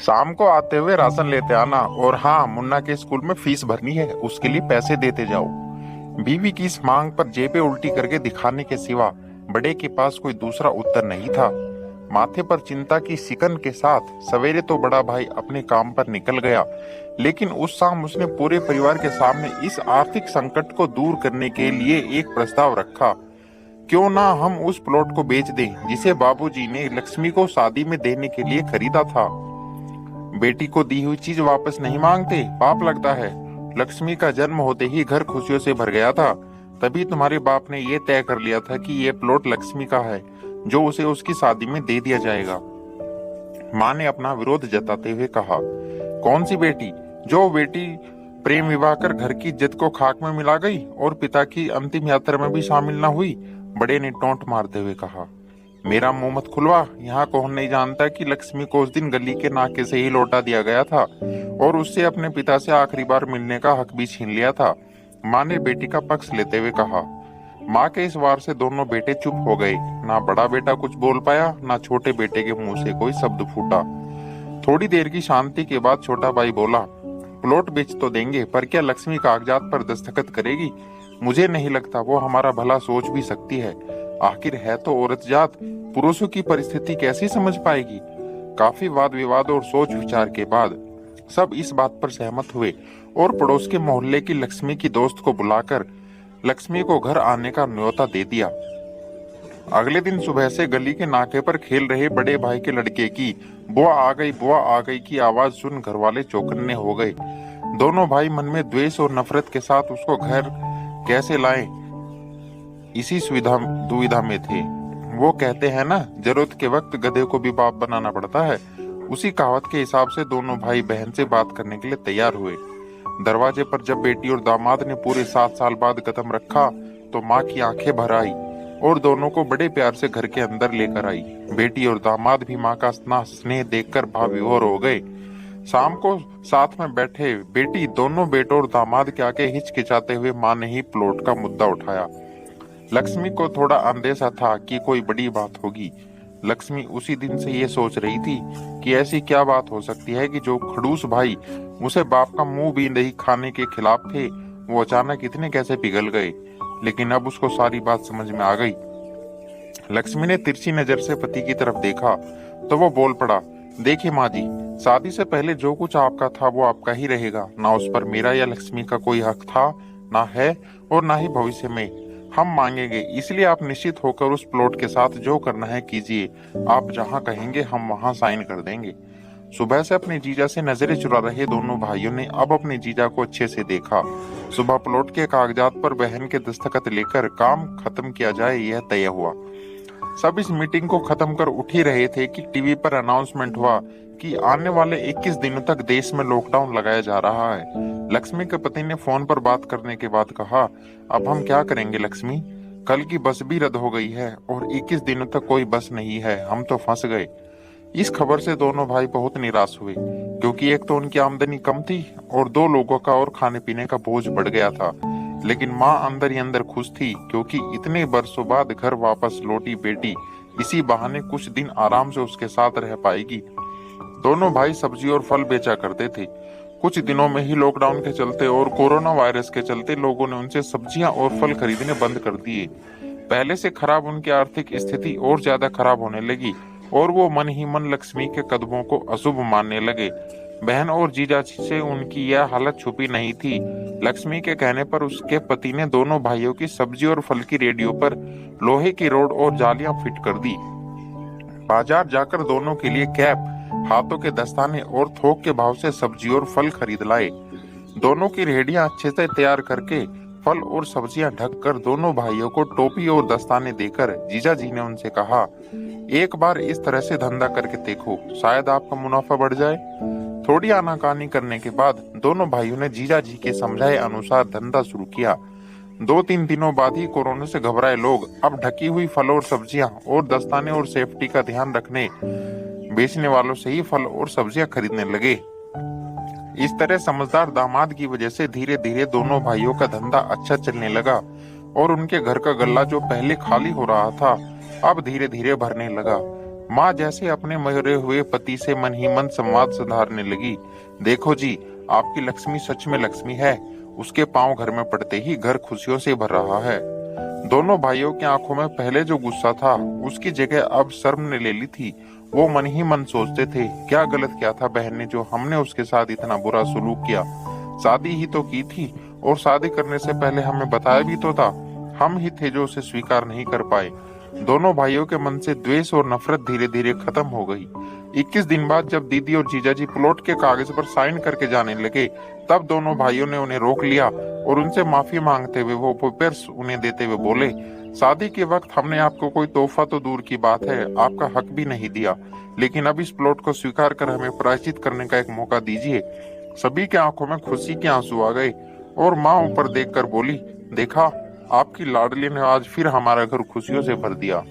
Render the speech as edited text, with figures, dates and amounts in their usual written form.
शाम को आते हुए राशन लेते आना, और हाँ, मुन्ना के स्कूल में फीस भरनी है, उसके लिए पैसे देते जाओ। बीवी की इस मांग पर जेबें उल्टी करके दिखाने के सिवा बड़े के पास कोई दूसरा उत्तर नहीं था। माथे पर चिंता की शिकन के साथ सवेरे तो बड़ा भाई अपने काम पर निकल गया, लेकिन उस शाम उसने पूरे परिवार के सामने इस आर्थिक संकट को दूर करने के लिए एक प्रस्ताव रखा। क्यों ना हम उस प्लॉट को बेच दें जिसे बाबूजी ने लक्ष्मी को शादी में देने के लिए खरीदा था। बेटी को दी हुई चीज वापस नहीं मांगते, पाप लगता है। लक्ष्मी का जन्म होते ही घर खुशियों से भर गया था, तभी तुम्हारे बाप ने ये तय कर लिया था कि ये प्लॉट लक्ष्मी का है, जो उसे उसकी शादी में दे दिया जाएगा। माँ ने अपना विरोध जताते हुए कहा, कौन सी बेटी? जो बेटी प्रेम विवाह कर घर की इज्जत को खाक में मिला गई और पिता की अंतिम यात्रा में भी शामिल न हुई। बड़े ने टोंट मारते हुए कहा, मेरा मुंह मत खुलवा। यहाँ कौन नहीं जानता कि लक्ष्मी को उस दिन गली के नाके से ही लौटा दिया गया था और उससे अपने पिता से आखिरी बार मिलने का हक भी छीन लिया था। माँ ने बेटी का पक्ष लेते हुए कहा। माँ के इस वार से दोनों बेटे चुप हो गए। ना बड़ा बेटा कुछ बोल पाया, ना छोटे बेटे के मुंह से कोई शब्द फूटा। थोड़ी देर की शांति के बाद छोटा भाई बोला, प्लॉट बेच तो देंगे, पर क्या लक्ष्मी कागजात पर दस्तखत करेगी? मुझे नहीं लगता वो हमारा भला सोच भी सकती है। आखिर है तो औरत जात, पुरुषों की परिस्थिति कैसी समझ पाएगी? काफी वाद विवाद और सोच विचार के बाद सब इस बात पर सहमत हुए और पड़ोस के मोहल्ले की लक्ष्मी की दोस्त को बुलाकर लक्ष्मी को घर आने का न्योता दे दिया। अगले दिन सुबह से गली के नाके पर खेल रहे बड़े भाई के लड़के की बुआ आ गई की आवाज सुन घर वाले चौकन्ने हो गए। दोनों भाई मन में द्वेष और नफरत के साथ उसको घर कैसे लाएं, इसी दुविधा में थे। वो कहते हैं ना, जरूरत के वक्त गधे को भी बाप बनाना पड़ता है। उसी कहावत के हिसाब से दोनों भाई बहन से बात करने के लिए तैयार हुए। दरवाजे पर जब बेटी और दामाद ने पूरे 7 साल बाद कदम रखा तो माँ की आंखें भर आई और दोनों को बड़े प्यार से घर के अंदर लेकर आई। बेटी और दामाद भी माँ का स्नेह देखकर भाव विभोर हो गए। शाम को साथ में बैठे बेटी दोनों बेटों और दामाद के आगे हिचकिचाते हुए माँ ने ही प्लॉट का मुद्दा उठाया। लक्ष्मी को थोड़ा अंदेशा था कि कोई बड़ी बात होगी। लक्ष्मी उसी दिन से ये सोच रही थी कि ऐसी क्या बात हो सकती है कि जो खड़ूस भाई उसे बाप का मुंह भी नहीं खाने के खिलाफ थे, वो अचानक इतने कैसे पिघल गए। लेकिन अब उसको सारी बात समझ में आ गई। लक्ष्मी ने तिरछी नजर से पति की तरफ देखा तो वो बोल पड़ा, देखिए माँ जी, शादी से पहले जो कुछ आपका था वो आपका ही रहेगा। ना उस पर मेरा या लक्ष्मी का कोई हक था, ना है और ना ही भविष्य में हम मांगेंगे। इसलिए आप निश्चित होकर उस प्लॉट के साथ जो करना है कीजिए। आप जहां कहेंगे हम वहां साइन कर देंगे। सुबह से अपने जीजा से नजरें चुरा रहे दोनों भाइयों ने अब अपने जीजा को अच्छे से देखा। सुबह प्लॉट के कागजात पर बहन के दस्तखत लेकर काम खत्म किया जाए, यह तय हुआ। सब इस मीटिंग को खत्म कर उठ ही रहे थे कि टीवी पर अनाउंसमेंट हुआ कि आने वाले 21 दिनों तक देश में लॉकडाउन लगाया जा रहा है। लक्ष्मी के पति ने फोन पर बात करने के बाद कहा, अब हम क्या करेंगे लक्ष्मी? कल की बस भी रद्द हो गई है और 21 दिनों तक कोई बस नहीं है, हम तो फंस गए। इस खबर से दोनों भाई बहुत निराश हुए, क्योंकि एक तो उनकी आमदनी कम थी और 2 लोगों का और खाने पीने का बोझ बढ़ गया था। लेकिन माँ अंदर ही अंदर खुश थी, क्योंकि इतने बरसों बाद घर वापस लौटी बेटी इसी बहाने कुछ दिन आराम से उसके साथ रह पाएगी। दोनों भाई सब्जी और फल बेचा करते थे। कुछ दिनों में ही लॉकडाउन के चलते और कोरोना वायरस के चलते लोगों ने उनसे सब्जियां और फल खरीदने बंद कर दिए। पहले से खराब उनकी आर्थिक स्थिति और ज्यादा खराब होने लगी और वो मन ही मन लक्ष्मी के कदमों को अशुभ मानने लगे। बहन और जीजा से उनकी यह हालत छुपी नहीं थी। लक्ष्मी के कहने पर उसके पति ने दोनों भाइयों की सब्जी और फल की रेडियो पर लोहे की रोड और जालियां फिट कर दी। बाजार जाकर दोनों के लिए कैप, हाथों के दस्ताने और थोक के भाव से सब्जी और फल खरीद लाए। दोनों की रेहड़ियां अच्छे से तैयार करके फल और सब्जियां ढक कर दोनों भाइयों को टोपी और दस्ताने देकर जीजा जी ने उनसे कहा, एक बार इस तरह से धंधा करके देखो, शायद आपका मुनाफा बढ़ जाए। थोड़ी आनाकानी करने के बाद दोनों भाइयों ने जीजा जी के समझाए अनुसार धंधा शुरू किया। 2-3 दिनों बाद ही कोरोना से घबराए लोग अब ढकी हुई फल और सब्जियां और दस्ताने और सेफ्टी का ध्यान रखने बेचने वालों से ही फल और सब्जियां खरीदने लगे। इस तरह समझदार दामाद की वजह से धीरे धीरे दोनों भाइयों का धंधा अच्छा चलने लगा और उनके घर का गल्ला जो पहले खाली हो रहा था अब धीरे धीरे भरने लगा। माँ जैसे अपने मरे हुए पति से मन ही मन संवाद सुधारने लगी। देखो जी, आपकी लक्ष्मी सच में लक्ष्मी है। उसके पांव घर में पड़ते ही घर खुशियों से भर रहा है। दोनों भाइयों की आंखों में पहले जो गुस्सा था, उसकी जगह अब शर्म ने ले ली थी। वो मन ही मन सोचते थे, क्या गलत किया था बहन ने जो हमने उसके साथ इतना बुरा सलूक किया। शादी ही तो की थी, और शादी करने से पहले हमें बताया भी तो था। हम ही थे जो उसे स्वीकार नहीं कर पाए। दोनों भाइयों के मन से द्वेष और नफरत धीरे धीरे खत्म हो गई। 21 दिन बाद जब दीदी और जीजाजी प्लॉट के कागज पर साइन करके जाने लगे, तब दोनों भाइयों ने उन्हें रोक लिया और उनसे माफी मांगते हुए वो पेपर्स उन्हें देते हुए बोले, शादी के वक्त हमने आपको कोई तोहफा तो दूर की बात है, आपका हक भी नहीं दिया, लेकिन अब इस प्लॉट को स्वीकार कर हमें प्रायश्चित करने का एक मौका दीजिए। सभी के आंखों में खुशी के आंसू आ गए और माँ ऊपर देखकर बोली, देखा, आपकी लाडली ने आज फिर हमारा घर खुशियों से भर दिया।